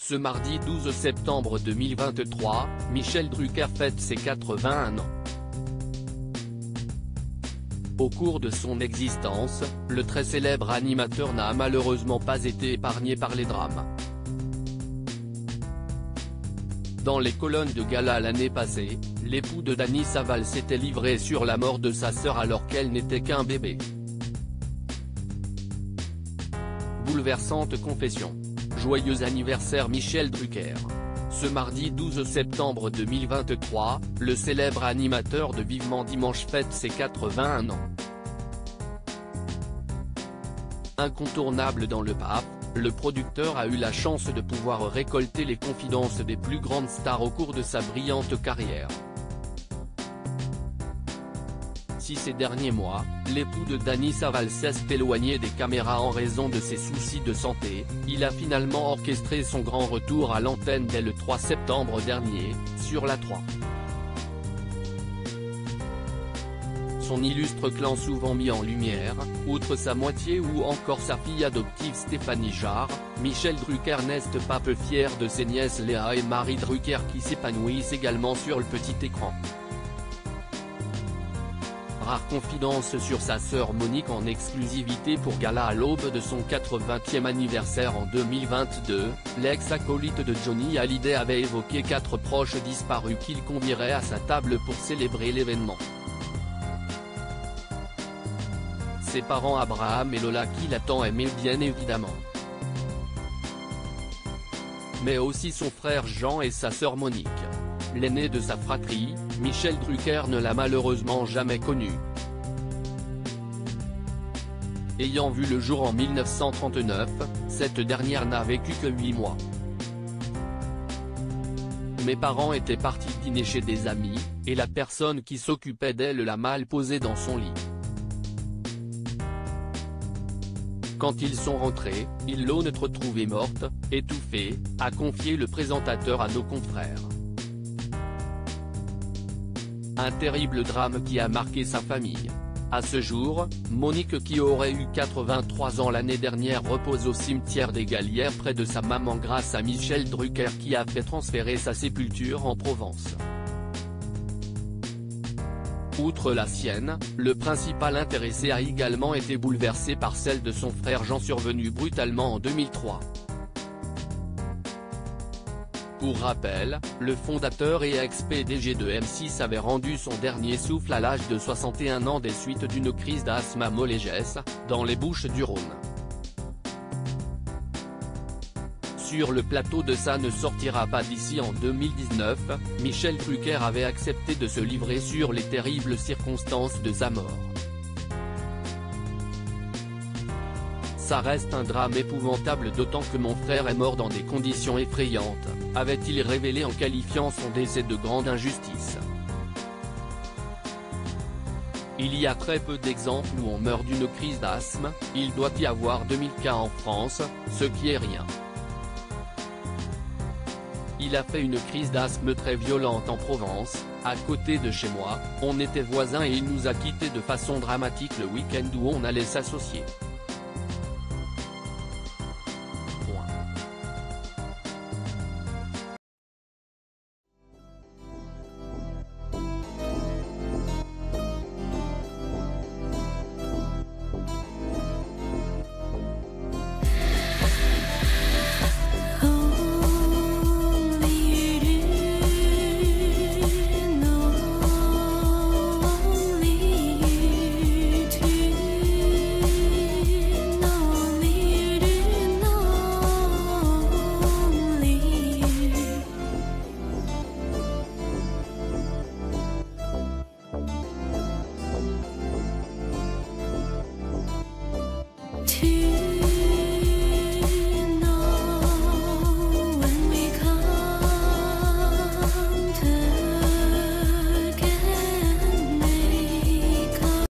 Ce mardi 12 septembre 2023, Michel Drucker fête ses 81 ans. Au cours de son existence, le très célèbre animateur n'a malheureusement pas été épargné par les drames. Dans les colonnes de gala l'année passée, l'époux de Dany Saval s'était livré sur la mort de sa sœur alors qu'elle n'était qu'un bébé. Bouleversante confession. Joyeux anniversaire Michel Drucker. Ce mardi 12 septembre 2023, le célèbre animateur de Vivement Dimanche fête ses 81 ans. Incontournable dans le PAF, le producteur a eu la chance de pouvoir récolter les confidences des plus grandes stars au cours de sa brillante carrière. Si ces derniers mois, l'époux de Dany Saval s'est éloigné des caméras en raison de ses soucis de santé, il a finalement orchestré son grand retour à l'antenne dès le 3 septembre dernier, sur la 3. Son illustre clan souvent mis en lumière, outre sa moitié ou encore sa fille adoptive Stéphanie Jarre, Michel Drucker n'est pas peu fier de ses nièces Léa et Marie Drucker qui s'épanouissent également sur le petit écran. Rare confidence sur sa sœur Monique en exclusivité pour gala à l'aube de son 80e anniversaire en 2022, l'ex-acolyte de Johnny Hallyday avait évoqué 4 proches disparus qu'il convierait à sa table pour célébrer l'événement. Ses parents Abraham et Lola qu'il a tant aimé bien évidemment. Mais aussi son frère Jean et sa sœur Monique. L'aîné de sa fratrie, Michel Drucker ne l'a malheureusement jamais connu. Ayant vu le jour en 1939, cette dernière n'a vécu que 8 mois. Mes parents étaient partis dîner chez des amis, et la personne qui s'occupait d'elle l'a mal posée dans son lit. Quand ils sont rentrés, ils l'ont retrouvée morte, étouffée, a confié le présentateur à nos confrères. Un terrible drame qui a marqué sa famille. À ce jour, Monique qui aurait eu 83 ans l'année dernière repose au cimetière des Gallières près de sa maman grâce à Michel Drucker qui a fait transférer sa sépulture en Provence. Outre la sienne, le principal intéressé a également été bouleversé par celle de son frère Jean survenue brutalement en 2003. Pour rappel, le fondateur et ex-PDG de M6 avait rendu son dernier souffle à l'âge de 61 ans des suites d'une crise d'asthme à Molégès, dans les Bouches-du-Rhône. Sur le plateau de Ça ne sortira pas d'ici en 2019, Michel Drucker avait accepté de se livrer sur les terribles circonstances de sa mort. Ça reste un drame épouvantable d'autant que mon frère est mort dans des conditions effrayantes, avait-il révélé en qualifiant son décès de grande injustice. Il y a très peu d'exemples où on meurt d'une crise d'asthme, il doit y avoir 2000 cas en France, ce qui est rien. Il a fait une crise d'asthme très violente en Provence, à côté de chez moi, on était voisins et il nous a quittés de façon dramatique le week-end où on allait s'associer.